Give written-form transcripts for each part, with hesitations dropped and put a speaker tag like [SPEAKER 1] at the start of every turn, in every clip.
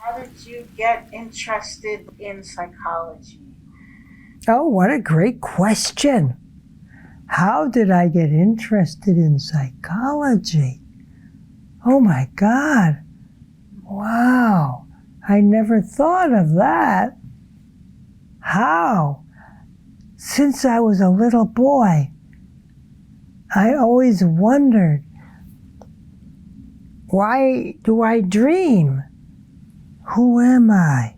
[SPEAKER 1] How did you get interested in psychology?
[SPEAKER 2] Oh, what a great question. How did I get interested in psychology? Oh my God. Wow. I never thought of that. How? Since I was a little boy, I always wondered, why do I dream? Who am I?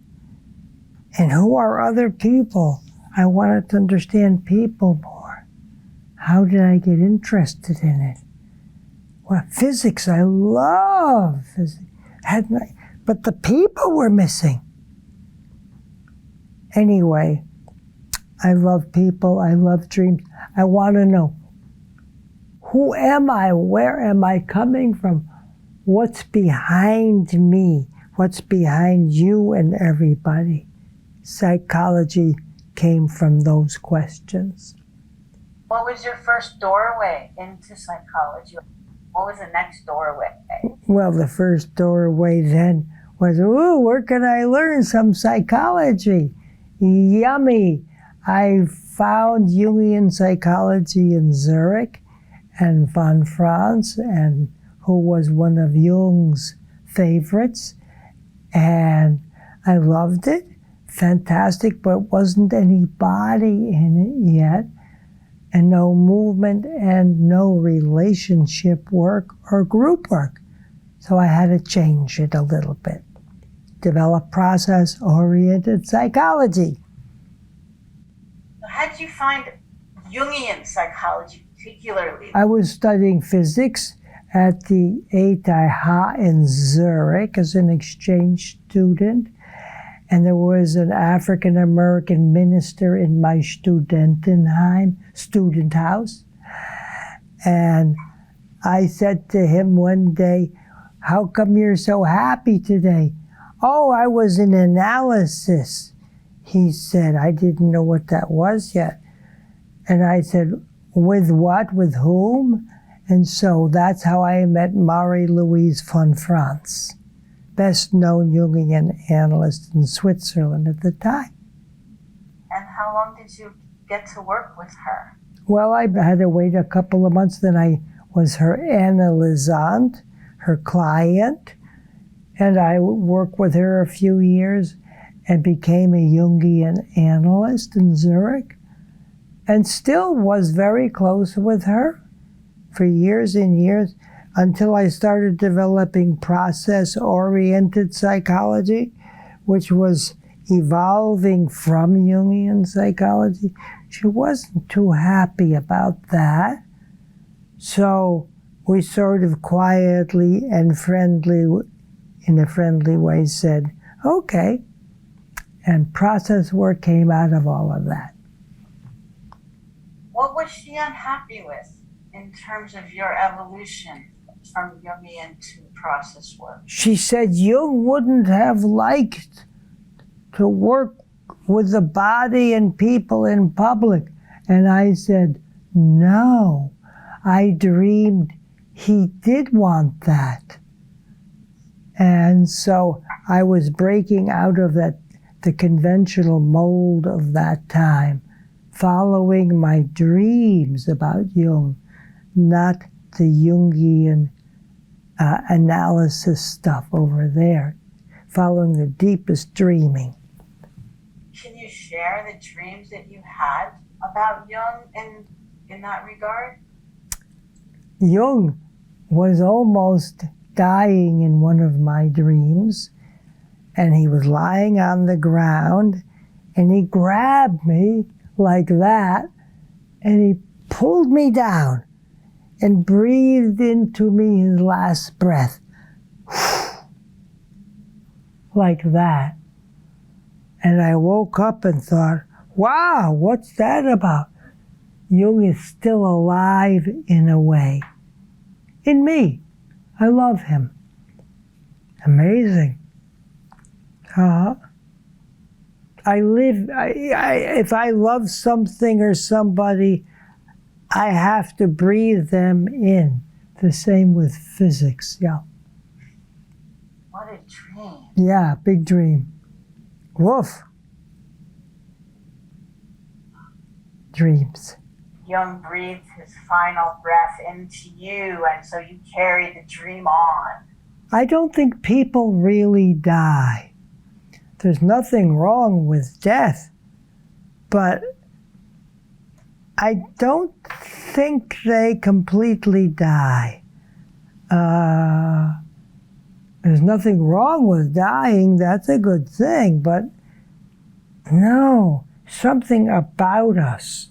[SPEAKER 2] And who are other people? I wanted to understand people more. How did I get interested in it? Well, physics, I love physics. But the people were missing. Anyway, I love people, I love dreams. I want to know, who am I? Where am I coming from? What's behind me? What's behind you and everybody? Psychology came from those questions.
[SPEAKER 1] What was your first doorway into psychology? What was the next doorway?
[SPEAKER 2] Well, the first doorway then was, ooh, where can I learn some psychology? Yummy. I found Jungian psychology in Zurich and von Franz, and who was one of Jung's favorites. And I loved it. Fantastic, but wasn't any body in it yet, and no movement and no relationship work or group work. So I had to change it a little bit. Develop process-oriented psychology.
[SPEAKER 1] How did you find Jungian psychology particularly?
[SPEAKER 2] I was studying physics at the ETH in Zurich as an exchange student. And there was an African-American minister in my student house. And I said to him one day, how come you're so happy today? Oh, I was in analysis. He said, I didn't know what that was yet. And I said, with what, with whom? And so that's how I met Marie-Louise von Franz, best known Jungian analyst in Switzerland at the time.
[SPEAKER 1] And how long did you get to work with her?
[SPEAKER 2] Well, I had to wait a couple of months, then I was her analysant, her client, and I worked with her a few years and became a Jungian analyst in Zurich, and still was very close with her for years and years, until I started developing process-oriented psychology, which was evolving from Jungian psychology. She wasn't too happy about that. So we sort of quietly and in a friendly way said, okay. And Processwork came out of all of that.
[SPEAKER 1] What was she unhappy with in terms of your evolution from Jungian to Processwork?
[SPEAKER 2] She said Jung wouldn't have liked to work with the body and people in public. And I said, no, I dreamed he did want that. And so I was breaking out of the conventional mold of that time, following my dreams about Jung, not the Jungian analysis stuff over there, following the deepest dreaming.
[SPEAKER 1] Can you share the dreams that you had about Jung in that regard?
[SPEAKER 2] Jung was almost dying in one of my dreams, and he was lying on the ground, and he grabbed me like that, and he pulled me down and breathed into me his last breath. Like that. And I woke up and thought, wow, what's that about? Jung is still alive in a way. In me. I love him. Amazing. If I love something or somebody, I have to breathe them in. The same with physics, yeah.
[SPEAKER 1] What a dream.
[SPEAKER 2] Yeah, big dream. Woof. Dreams.
[SPEAKER 1] Jung breathed his final breath into you, and so you carry the dream on.
[SPEAKER 2] I don't think people really die. There's nothing wrong with death, but I don't think they completely die. There's nothing wrong with dying, that's a good thing, but no, something about us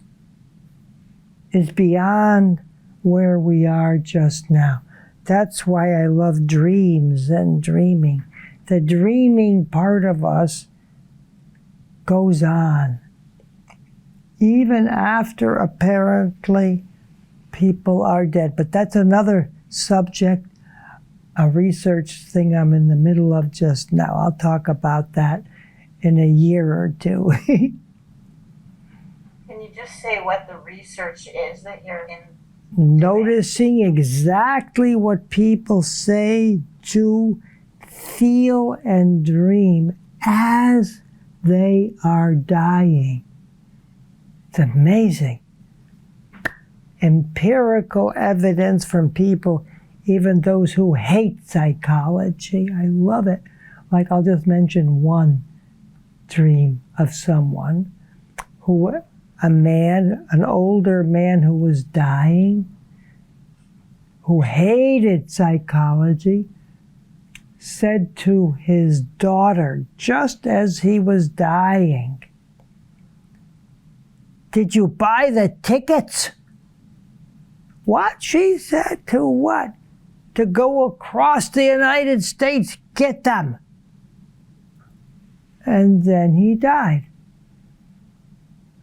[SPEAKER 2] is beyond where we are just now. That's why I love dreams and dreaming. The dreaming part of us goes on, even after apparently people are dead. But that's another subject, a research thing I'm in the middle of just now. I'll talk about that in a year or two.
[SPEAKER 1] Can you just say what the research is that you're in?
[SPEAKER 2] Noticing exactly what people say, do, feel, and dream as they are dying. It's amazing. Empirical evidence from people, even those who hate psychology. I love it. Like, I'll just mention one dream of someone who, a man, an older man who was dying, who hated psychology, said to his daughter, just as he was dying, "Did you buy the tickets?" What? She said, to what? To go across the United States, get them. And then he died,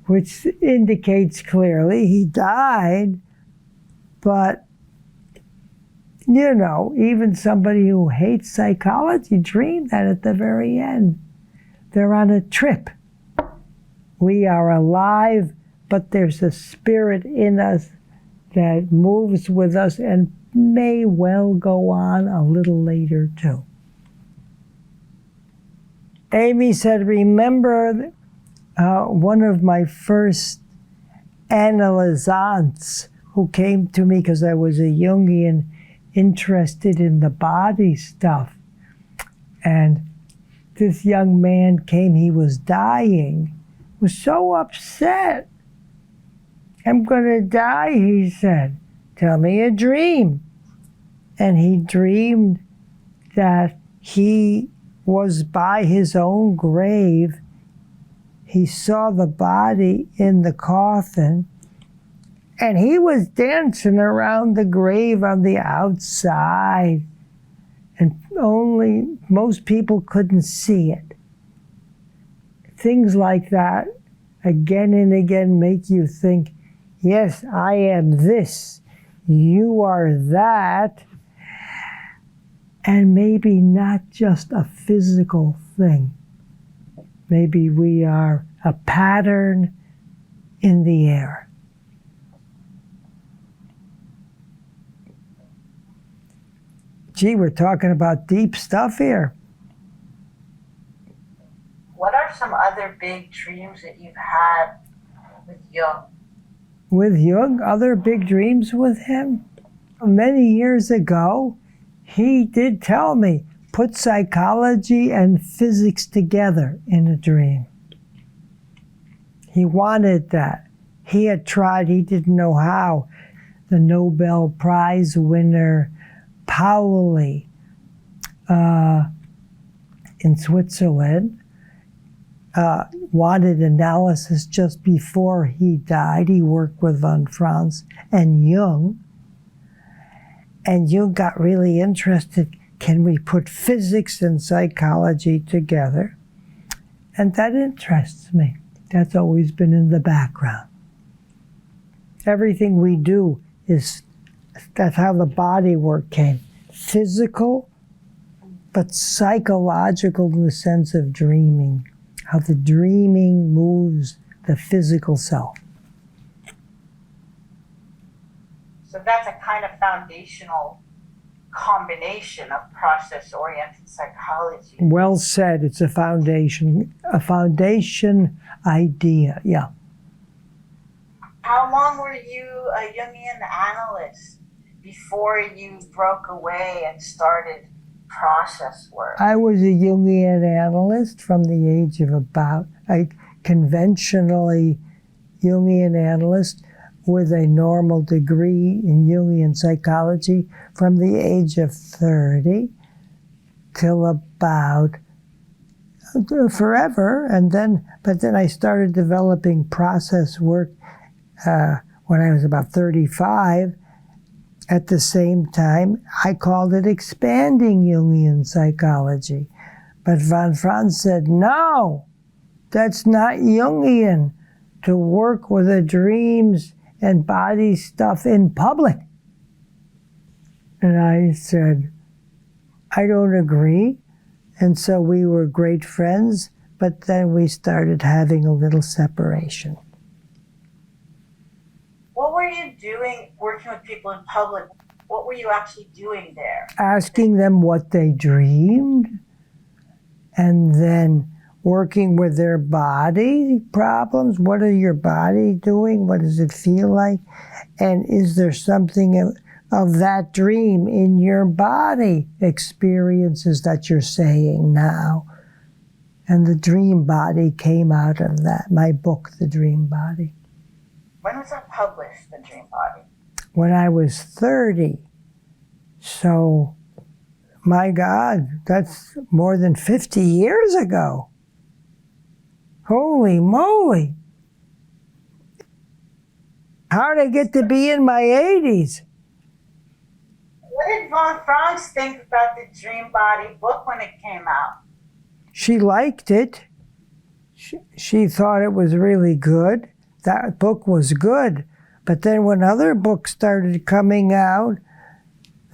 [SPEAKER 2] which indicates clearly he died, but you know, even somebody who hates psychology dreamed that at the very end. They're on a trip. We are alive, but there's a spirit in us that moves with us and may well go on a little later too. Amy said, remember one of my first analysts who came to me because I was a Jungian interested in the body stuff. And this young man came, he was dying, was so upset. "I'm gonna die," he said. "Tell me a dream." And he dreamed that he was by his own grave. He saw the body in the coffin, and he was dancing around the grave on the outside. And only most people couldn't see it. Things like that, again and again, make you think, yes, I am this, you are that, and maybe not just a physical thing. Maybe we are a pattern in the air. Gee, we're talking about deep stuff here.
[SPEAKER 1] What are some other big dreams that you've had with Jung?
[SPEAKER 2] With Jung, other big dreams with him? Many years ago, he did tell me, put psychology and physics together in a dream. He wanted that. He had tried, he didn't know how. The Nobel Prize winner, Pauli, in Switzerland, wanted analysis just before he died. He worked with Franz and Jung. And Jung got really interested. Can we put physics and psychology together? And that interests me. That's always been in the background. Everything we do that's how the body work came. Physical, but psychological in the sense of dreaming. How the dreaming moves the physical self.
[SPEAKER 1] So that's a kind of foundational combination of process-oriented psychology.
[SPEAKER 2] Well said. It's a foundation idea. Yeah.
[SPEAKER 1] How long were you a Jungian analyst before you broke away and started process work?
[SPEAKER 2] I was a Jungian analyst from the age of conventionally Jungian analyst with a normal degree in Jungian psychology from the age of 30 till about forever. But then I started developing process work when I was about 35. At the same time, I called it expanding Jungian psychology. But Franz said, no, that's not Jungian to work with the dreams and body stuff in public. And I said, I don't agree. And so we were great friends, but then we started having a little separation.
[SPEAKER 1] What were you doing working with people in public? What were you actually doing there?
[SPEAKER 2] Asking them what they dreamed, and then working with their body problems. What are your body doing? What does it feel like? And is there something of that dream in your body experiences that you're saying now? And the Dreambody came out of that, my book, The Dreambody.
[SPEAKER 1] When was that published, The Dreambody?
[SPEAKER 2] When I was 30. So, my God, that's more than 50 years ago. Holy moly. How did I get to be in my 80s?
[SPEAKER 1] What did Franz think about the Dreambody book when it came out?
[SPEAKER 2] She liked it. She thought it was really good. That book was good. But then when other books started coming out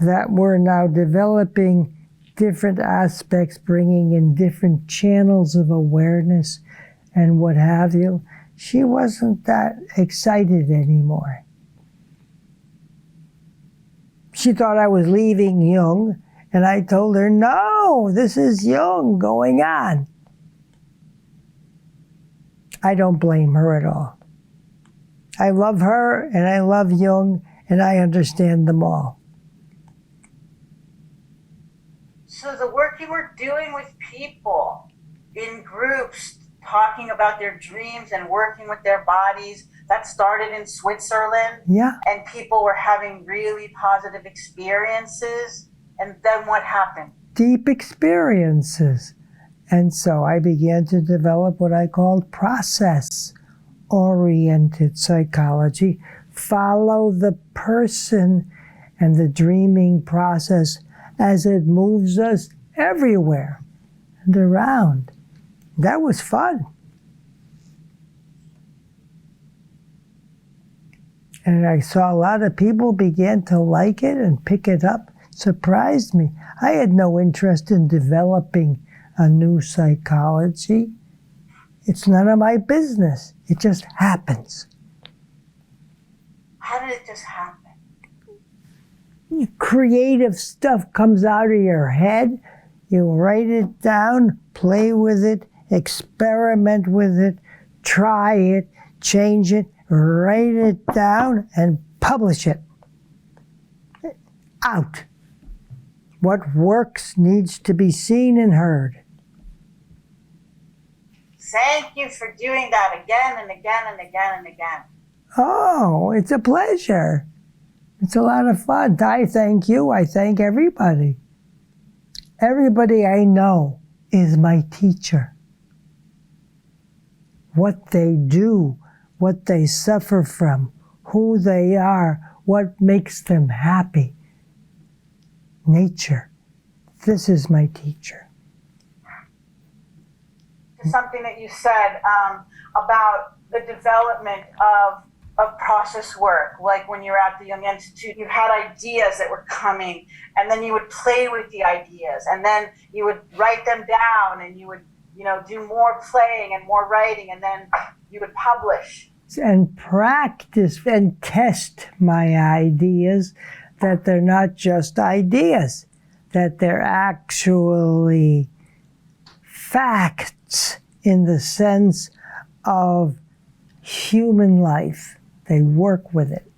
[SPEAKER 2] that were now developing different aspects, bringing in different channels of awareness and what have you, she wasn't that excited anymore. She thought I was leaving Jung, and I told her, no, this is Jung going on. I don't blame her at all. I love her, and I love Jung, and I understand them all.
[SPEAKER 1] So the work you were doing with people in groups, talking about their dreams and working with their bodies, that started in Switzerland.
[SPEAKER 2] Yeah.
[SPEAKER 1] And people were having really positive experiences. And then what happened?
[SPEAKER 2] Deep experiences. And so I began to develop what I called process-oriented psychology. Follow the person and the dreaming process as it moves us everywhere and around. That was fun. And I saw a lot of people began to like it and pick it up. Surprised me. I had no interest in developing a new psychology. It's none of my business. It just happens.
[SPEAKER 1] How did it just happen?
[SPEAKER 2] Creative stuff comes out of your head. You write it down, play with it, experiment with it, try it, change it, write it down, and publish it. Out. What works needs to be seen and heard.
[SPEAKER 1] Thank you for doing that again and again and again and again.
[SPEAKER 2] Oh, it's a pleasure. It's a lot of fun. I thank you. I thank everybody. Everybody I know is my teacher. What they do, what they suffer from, who they are, what makes them happy. Nature. This is my teacher.
[SPEAKER 1] Something that you said about the development of process work, like when you were at the Jung Institute, you had ideas that were coming, and then you would play with the ideas, and then you would write them down, and you would, do more playing and more writing, and then you would publish.
[SPEAKER 2] And practice and test my ideas that they're not just ideas, that they're actually facts in the sense of human life. They work with it.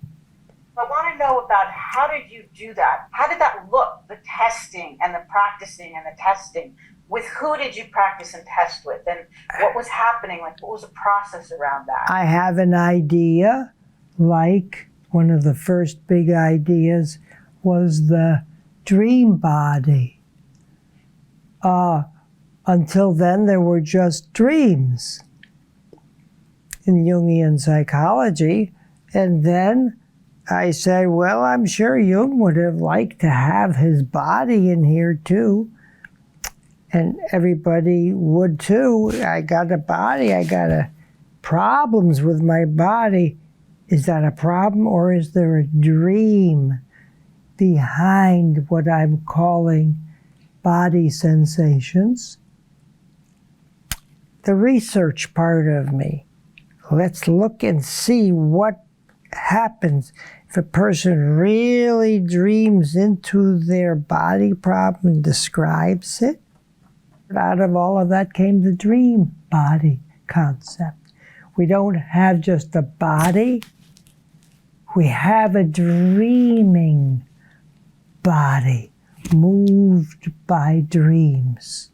[SPEAKER 1] I want to know about how did you do that? How did that look, the testing and the practicing and the testing? With who did you practice and test with? And what was happening? Like, what was the process around that?
[SPEAKER 2] I have an idea, like one of the first big ideas was the Dreambody. Until then, there were just dreams in Jungian psychology. And then I said, well, I'm sure Jung would have liked to have his body in here too. And everybody would too. I got a body, I got problems with my body. Is that a problem, or is there a dream behind what I'm calling body sensations? The research part of me. Let's look and see what happens if a person really dreams into their body problem and describes it. Out of all of that came the dream body concept. We don't have just a body, we have a dreaming body moved by dreams.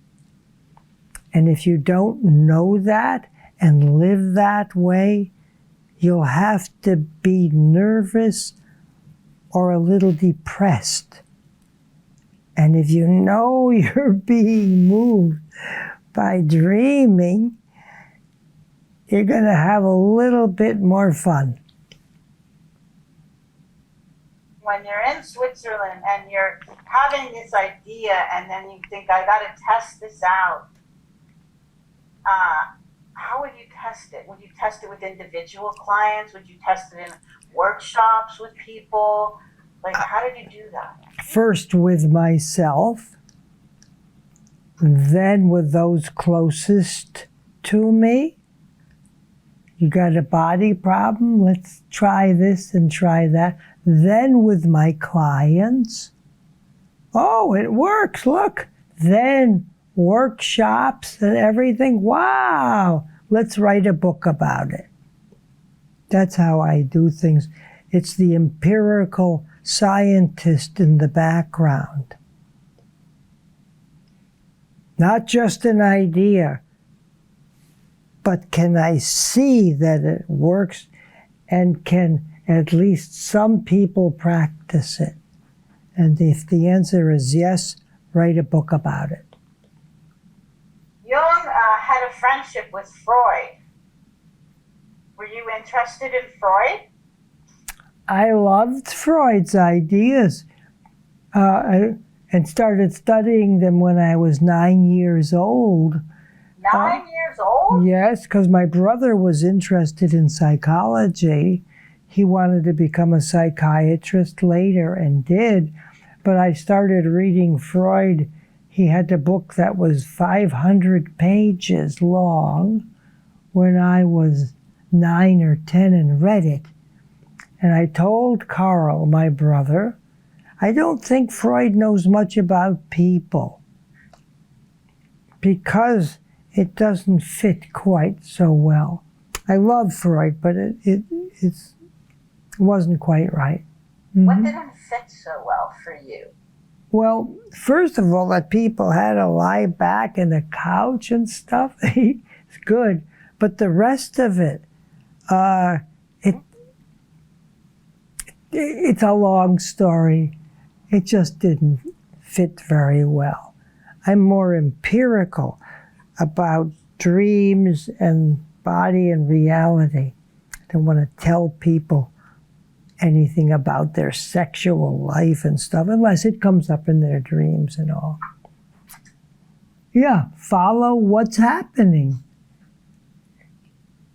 [SPEAKER 2] And if you don't know that and live that way, you'll have to be nervous or a little depressed. And if you know you're being moved by dreaming, you're going to have a little bit more fun.
[SPEAKER 1] When you're in Switzerland and you're having this idea and then you think, I got to test this out, how would you test it? Would you test it with individual clients? Would you test it in workshops with people? Like, how did you do that?
[SPEAKER 2] First with myself, then with those closest to me. You got a body problem? Let's try this and try that. Then with my clients. Oh, it works, look. Then workshops and everything. Wow, let's write a book about it. That's how I do things. It's the empirical scientist in the background. Not just an idea, but can I see that it works, and can at least some people practice it? And if the answer is yes, write a book about it.
[SPEAKER 1] Jung had a friendship with Freud. Were you interested in Freud?
[SPEAKER 2] I loved Freud's ideas and started studying them when I was 9 years old.
[SPEAKER 1] 9 years old?
[SPEAKER 2] Yes, because my brother was interested in psychology. He wanted to become a psychiatrist later and did. But I started reading Freud. He had a book that was 500 pages long when I was 9 or 10 and read it. And I told Carl, my brother, I don't think Freud knows much about people because it doesn't fit quite so well. I love Freud, but it wasn't quite right. Mm-hmm.
[SPEAKER 1] What didn't fit so well for you?
[SPEAKER 2] Well, first of all, that people had to lie back in the couch and stuff. It's good. But the rest of it, it's a long story. It just didn't fit very well. I'm more empirical about dreams and body and reality. I don't want to tell people anything about their sexual life and stuff unless it comes up in their dreams and all. Yeah, follow what's happening.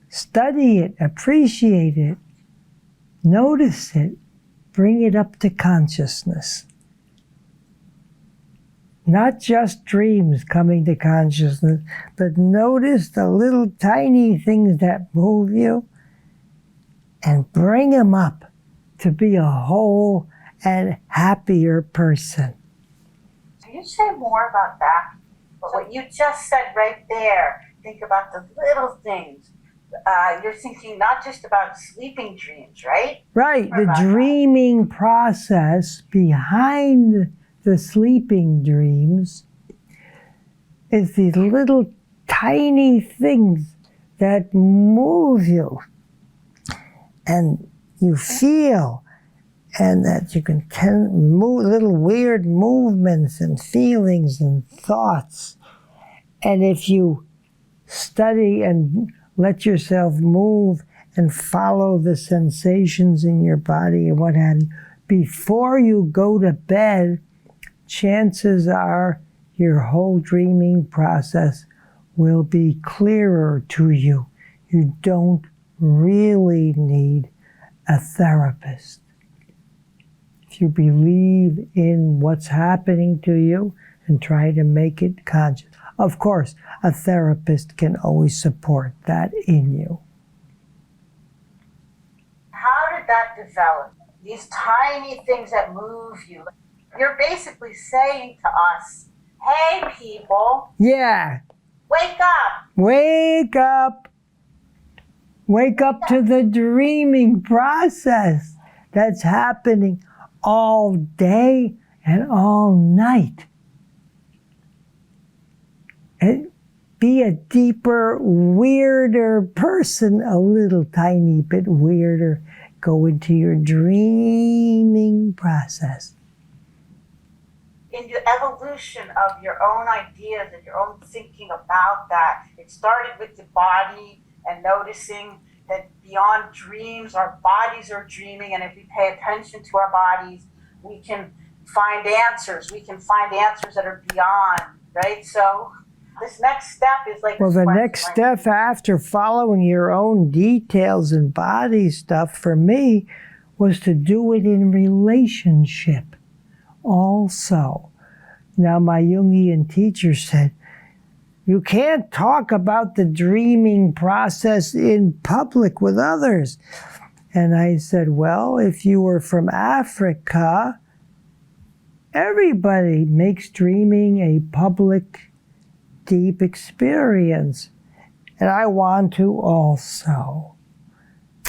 [SPEAKER 2] Study it, appreciate it, notice it, bring it up to consciousness. Not just dreams coming to consciousness, but notice the little tiny things that move you and bring them up to be a whole and happier person.
[SPEAKER 1] Can you say more about that? But what you just said right there, think about the little things. You're thinking not just about sleeping dreams, right?
[SPEAKER 2] Right, the dreaming process behind the sleeping dreams is these little tiny things that move you and you feel, and that you can move little weird movements and feelings and thoughts. And if you study and let yourself move and follow the sensations in your body and what have you, before you go to bed, chances are your whole dreaming process will be clearer to you. You don't really need a therapist. If you believe in what's happening to you and try to make it conscious. Of course, a therapist can always support that in you.
[SPEAKER 1] How did that develop? These tiny things that move you. You're basically saying to us, hey people,
[SPEAKER 2] Yeah.
[SPEAKER 1] wake up.
[SPEAKER 2] Wake up. Wake up to the dreaming process that's happening all day and all night. And be a deeper, weirder person, a little tiny bit weirder. Go into your dreaming process.
[SPEAKER 1] In the evolution of your own ideas and your own thinking about that, it started with the body and noticing that beyond dreams, our bodies are dreaming, and if we pay attention to our bodies, we can find answers. We can find answers that are beyond, right? So this next step is like...
[SPEAKER 2] Well, the next step after following your own details and body stuff for me was to do it in relationship also. Now, my Jungian teacher said, you can't talk about the dreaming process in public with others. And I said, well, if you were from Africa, everybody makes dreaming a public, deep experience. And I want to also.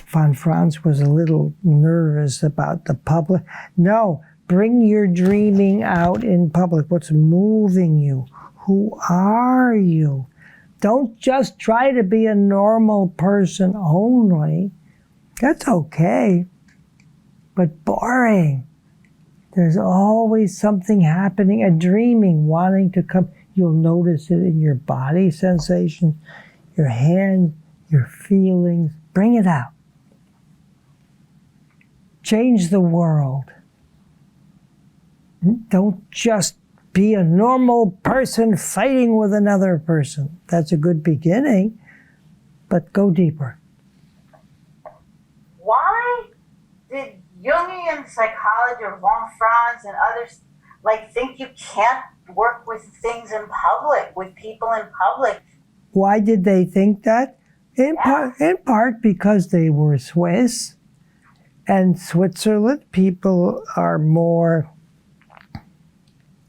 [SPEAKER 2] Franz was a little nervous about the public. No, bring your dreaming out in public. What's moving you? Who are you? Don't just try to be a normal person only. That's okay, but boring. There's always something happening, a dreaming, wanting to come. You'll notice it in your body sensations, your hand, your feelings. Bring it out. Change the world. Don't just be a normal person fighting with another person. That's a good beginning, but go deeper.
[SPEAKER 1] Why did Jungian psychology or von Franz and others think you can't work with things in public, with people in public?
[SPEAKER 2] Why did they think that? In part because they were Swiss, and Switzerland people are more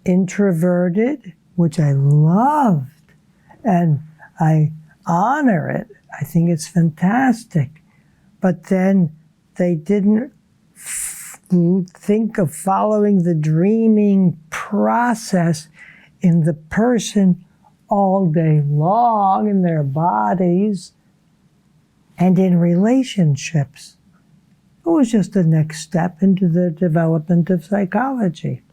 [SPEAKER 2] introverted, which I loved, and I honor it. I think it's fantastic. But then they didn't think of following the dreaming process in the person all day long in their bodies and in relationships. It was just the next step into the development of psychology.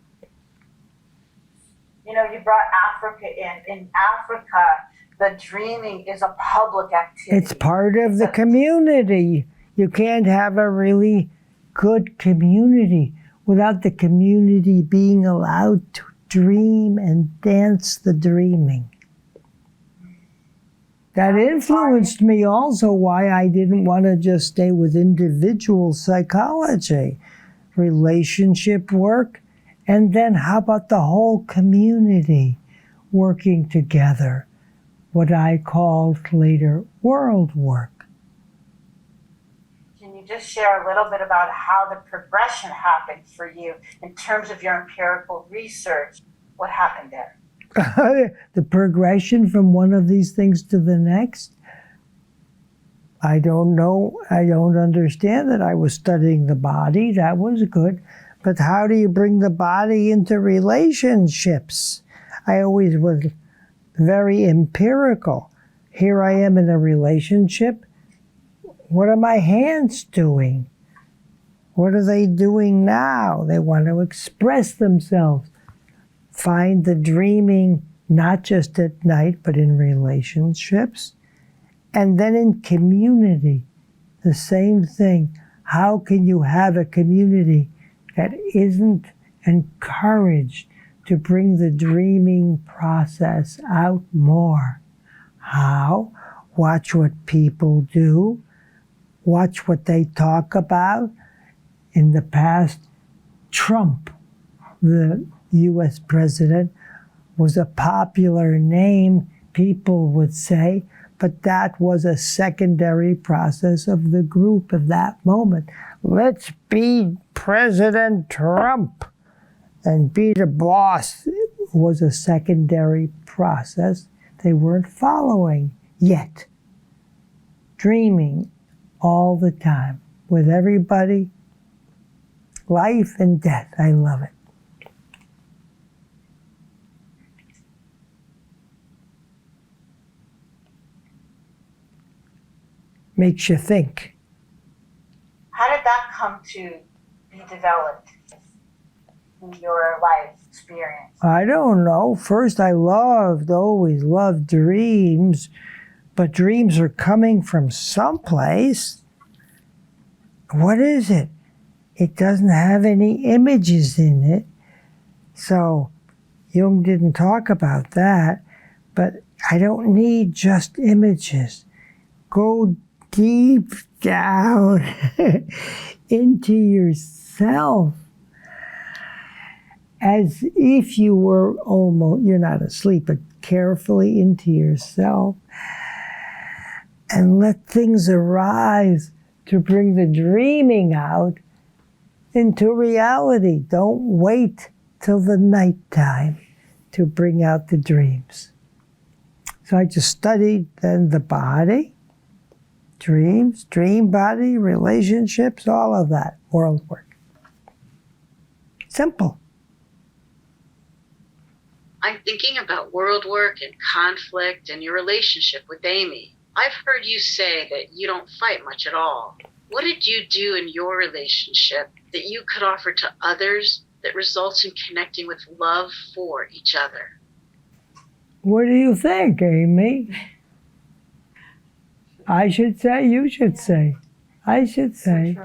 [SPEAKER 1] You know, you brought Africa in. In Africa, the dreaming is a public activity.
[SPEAKER 2] It's part of the community. You can't have a really good community without the community being allowed to dream and dance the dreaming. That influenced me also why I didn't want to just stay with individual psychology, relationship work, and then how about the whole community working together, what I called later world work.
[SPEAKER 1] Can you just share a little bit about how the progression happened for you in terms of your empirical research? What happened there?
[SPEAKER 2] The progression from one of these things to the next? I don't know. I don't understand it. I was studying the body. That was good. But how do you bring the body into relationships? I always was very empirical. Here I am in a relationship. What are my hands doing? What are they doing now? They want to express themselves. Find the dreaming not just at night, but in relationships. And then in community, the same thing. How can you have a community that isn't encouraged to bring the dreaming process out more? How? Watch what people do. Watch what they talk about. In the past, Trump, the US president, was a popular name, people would say, but that was a secondary process of the group at that moment. Let's be President Trump and be the boss. It was a secondary process they weren't following yet. Dreaming all the time with everybody. Life and death. I love it. Makes you think.
[SPEAKER 1] How did that come to be developed in your life experience?
[SPEAKER 2] I don't know. First, I always loved dreams, but dreams are coming from someplace. What is it? It doesn't have any images in it. So Jung didn't talk about that, but I don't need just images. Go deep down into yourself as if you were you're not asleep, but carefully into yourself and let things arise to bring the dreaming out into reality. Don't wait till the nighttime to bring out the dreams. So I just studied then the body, dreams, dream body, relationships, all of that, Worldwork. Simple.
[SPEAKER 3] I'm thinking about Worldwork and conflict and your relationship with Amy. I've heard you say that you don't fight much at all. What did you do in your relationship that you could offer to others that results in connecting with love for each other?
[SPEAKER 2] What do you think, Amy? I should say, you should say. I should say.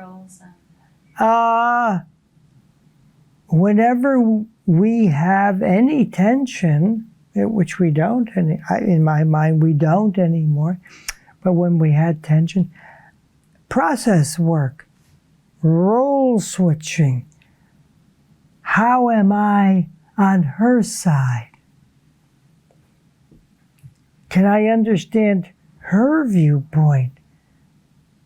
[SPEAKER 2] Whenever we have any tension, which we don't, in my mind we don't anymore, but when we had tension, process work, role switching. How am I on her side? Can I understand her viewpoint?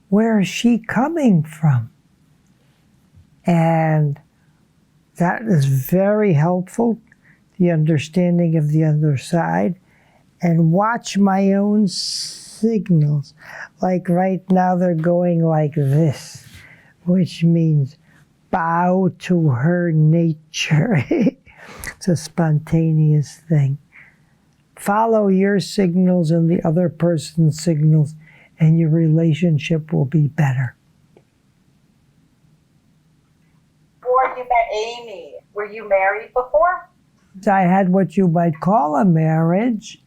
[SPEAKER 2] Where is she coming from? And that is very helpful, the understanding of the other side, and watch my own signals. Like right now they're going like this, which means bow to her nature. It's a spontaneous thing. Follow your signals and the other person's signals, and your relationship will be better.
[SPEAKER 1] Before you met Amy, were you married before?
[SPEAKER 2] I had what you might call a marriage,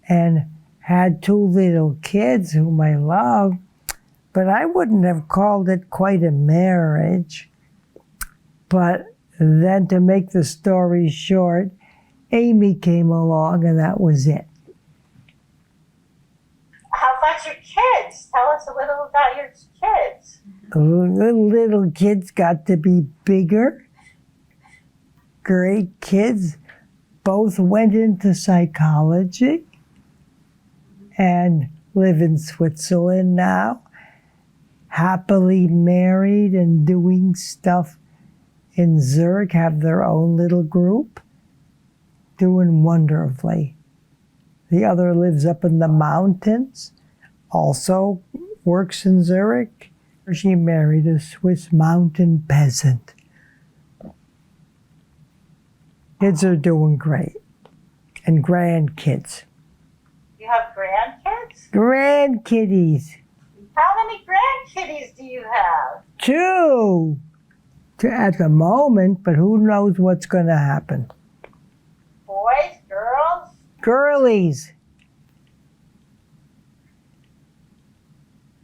[SPEAKER 2] and had 2 little kids whom I love, but I wouldn't have called it quite a marriage. But then, to make the story short, Amy came along and that was it.
[SPEAKER 1] How about your kids? Tell us a little about your kids.
[SPEAKER 2] The little kids got to be bigger. Great kids. Both went into psychology and live in Switzerland now. happily married and doing stuff in Zurich, have their own little group, doing wonderfully. The other lives up in the mountains, also works in Zurich. She married a Swiss mountain peasant. Kids are doing great. And grandkids.
[SPEAKER 1] You have grandkids?
[SPEAKER 2] Grandkiddies.
[SPEAKER 1] How many grandkiddies do you have?
[SPEAKER 2] 2 at the moment, but who knows what's going to happen.
[SPEAKER 1] Boys, girls?
[SPEAKER 2] Girlies.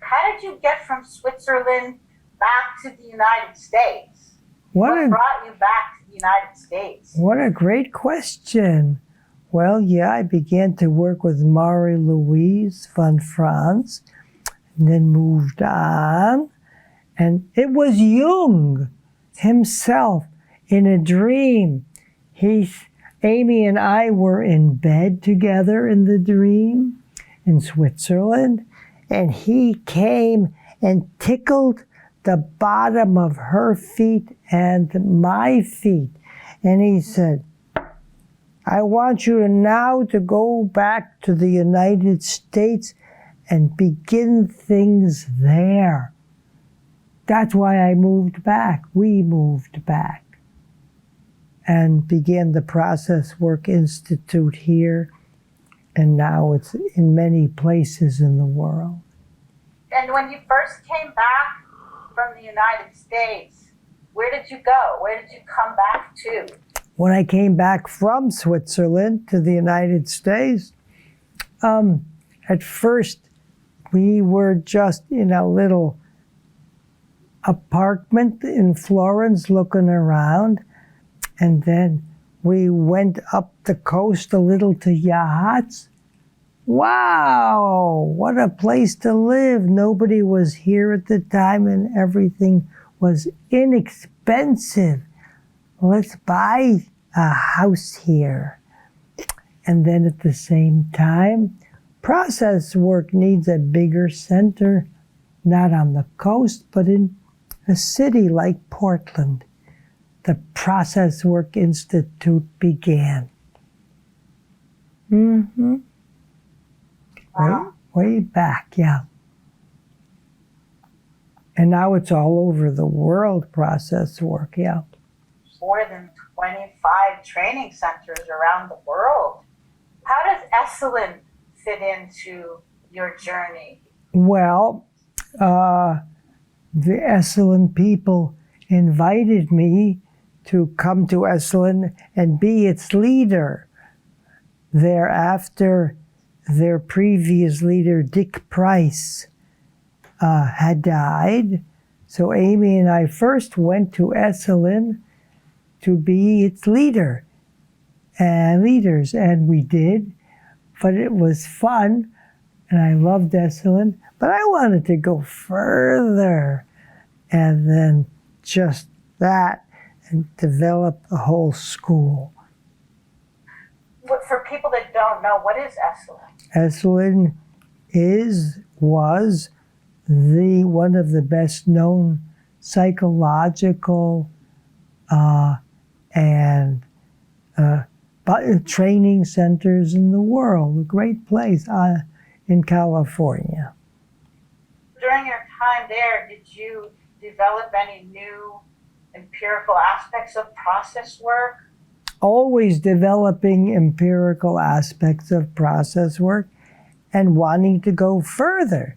[SPEAKER 1] How did you get from Switzerland back to the United States? What brought you back to the United States?
[SPEAKER 2] What a great question. Well, yeah, I began to work with Marie-Louise von Franz, and then moved on. And it was Jung himself in a dream. Amy and I were in bed together in the dream in Switzerland, and he came and tickled the bottom of her feet and my feet. And he said, I want you now to go back to the United States and begin things there. That's why I moved back. We moved back and began the Processwork Institute here. And now it's in many places in the world.
[SPEAKER 1] And when you first came back from the United States, where did you go? Where did you come back to?
[SPEAKER 2] When I came back from Switzerland to the United States, at first we were just in a little apartment in Florence looking around, and then we went up the coast a little to yachts. Wow, what a place to live. Nobody was here at the time and everything was inexpensive. Let's buy a house here. And then at the same time, Processwork needs a bigger center, not on the coast, but in a city like Portland. The Processwork Institute began.
[SPEAKER 1] Wow.
[SPEAKER 2] Way back, yeah. And now it's all over the world, Processwork, yeah.
[SPEAKER 1] More than 25 training centers around the world. How does Esalen fit into your journey?
[SPEAKER 2] Well, the Esalen people invited me to come to Esalen and be its leader. Thereafter, their previous leader, Dick Price, had died. So Amy and I first went to Esalen to be its leader and leaders, and we did. But it was fun, and I loved Esalen, but I wanted to go further, and then just that, and develop a whole school.
[SPEAKER 1] But for people that don't know, what is Esalen?
[SPEAKER 2] Esalen was one of the best known psychological and training centers in the world. A great place in California.
[SPEAKER 1] During your time there, did you develop any new empirical aspects of process work?
[SPEAKER 2] Always developing empirical aspects of process work and wanting to go further,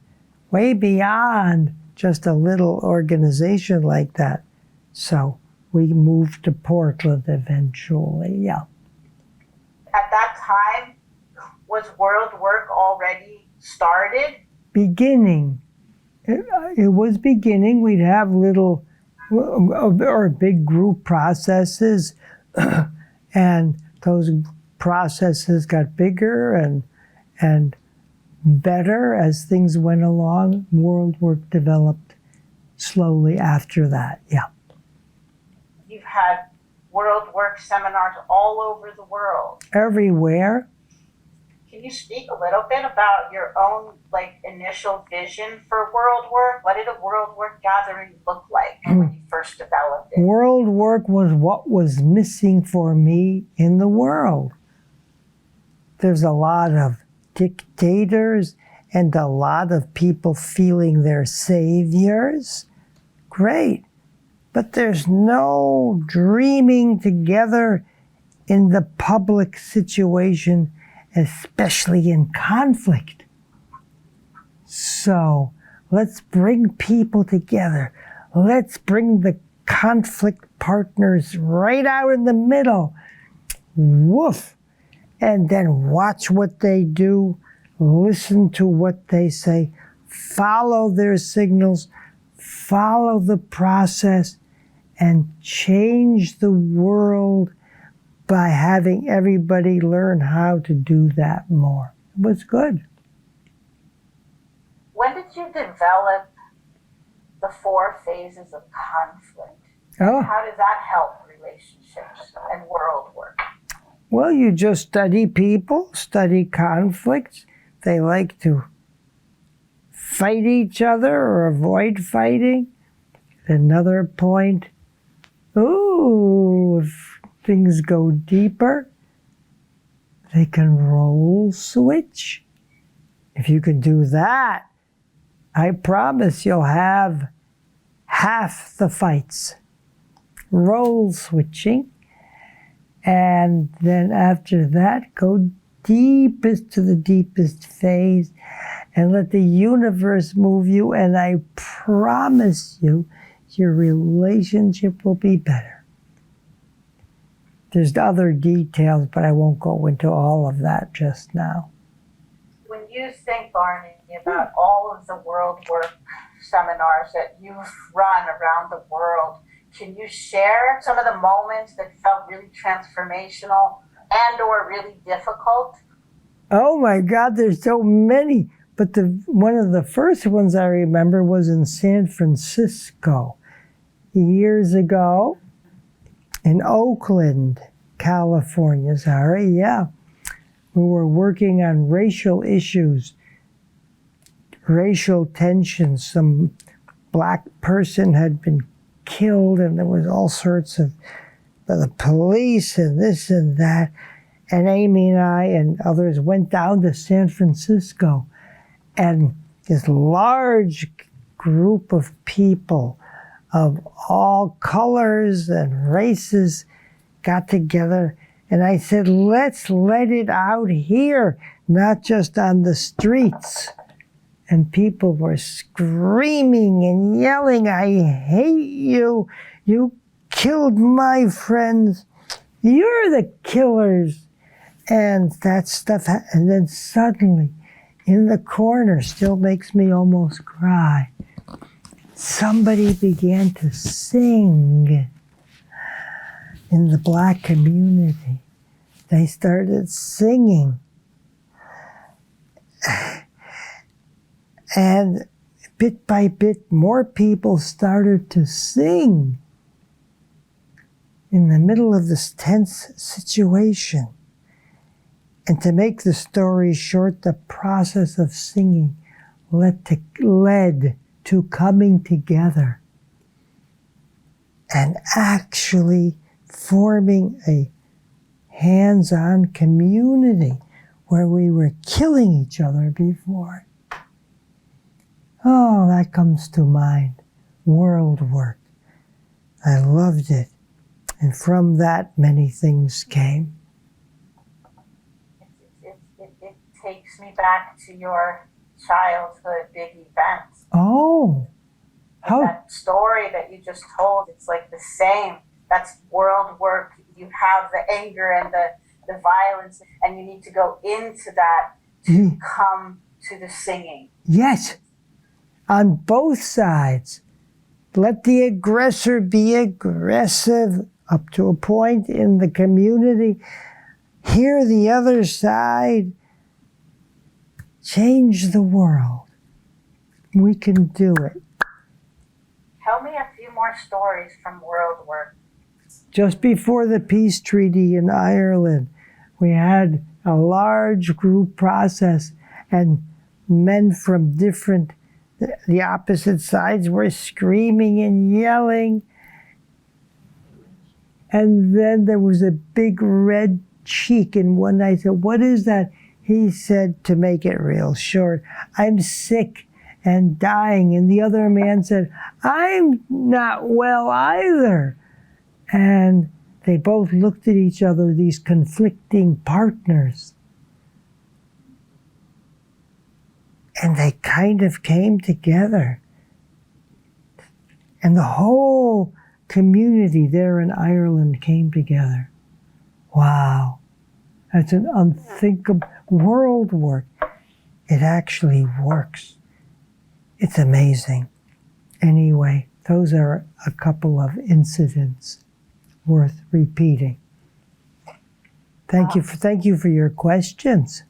[SPEAKER 2] way beyond just a little organization like that. So we moved to Portland eventually, yeah.
[SPEAKER 1] At that time, was Worldwork already started?
[SPEAKER 2] Beginning. It was beginning. We'd have little or big group processes, and those processes got bigger and better as things went along. Worldwork developed slowly after that, yeah.
[SPEAKER 1] You've had Worldwork seminars all over the world.
[SPEAKER 2] Everywhere.
[SPEAKER 1] Can you speak a little bit about your own initial vision for Worldwork? What did a Worldwork gathering look like when you first developed it?
[SPEAKER 2] Worldwork was what was missing for me in the world. There's a lot of dictators and a lot of people feeling they're saviors. Great. But there's no dreaming together in the public situation, especially in conflict. So let's bring people together. Let's bring the conflict partners right out in the middle. Woof. And then watch what they do, listen to what they say, follow their signals, follow the process, and change the world by having everybody learn how to do that more. It was good.
[SPEAKER 1] When did you develop the 4 phases of conflict?
[SPEAKER 2] Oh.
[SPEAKER 1] How does that help relationships and world work?
[SPEAKER 2] Well, you just study people, study conflicts. They like to fight each other or avoid fighting. Another point, if things go deeper, they can role switch. If you can do that, I promise you'll have half the fights. Role switching. And then after that, go deepest to the deepest phase and let the universe move you. And I promise you, your relationship will be better. There's other details, but I won't go into all of that just now.
[SPEAKER 1] When you think, Arny, about all of the Worldwork seminars that you've run around the world, can you share some of the moments that felt really transformational and or really difficult?
[SPEAKER 2] Oh my God, there's so many. But one of the first ones I remember was in San Francisco years ago, in Oakland, California. We were working on racial issues, racial tensions. Some black person had been killed, and there was all sorts of the police and this and that. And Amy and I and others went down to San Francisco, and this large group of people of all colors and races got together, and I said, let's let it out here, not just on the streets. And people were screaming and yelling, I hate you. You killed my friends. You're the killers. And that stuff. And then suddenly, in the corner, still makes me almost cry, somebody began to sing in the black community. They started singing. And bit by bit, more people started to sing in the middle of this tense situation. And to make the story short, the process of singing led to coming together and actually forming a hands-on community where we were killing each other before. Oh, that comes to mind. Worldwork. I loved it. And from that, many things came.
[SPEAKER 1] It takes me back to your childhood big events.
[SPEAKER 2] Oh. How?
[SPEAKER 1] That story that you just told, it's like the same. That's Worldwork. You have the anger and the violence, and you need to go into that to come to the singing.
[SPEAKER 2] Yes. On both sides. Let the aggressor be aggressive up to a point in the community. Hear the other side. Change the world. We can do it.
[SPEAKER 1] Tell me a few more stories from Worldwork.
[SPEAKER 2] Just before the peace treaty in Ireland, we had a large group process, and men from the opposite sides were screaming and yelling. And then there was a big red cheek, and one night I said, "What is that?" He said, to make it real short, "I'm sick and dying." And the other man said, "I'm not well either." And they both looked at each other, these conflicting partners. And they kind of came together. And the whole community there in Ireland came together. Wow. That's an unthinkable Worldwork. It actually works. It's amazing. Anyway, those are a couple of incidents worth repeating. Thank you for your questions.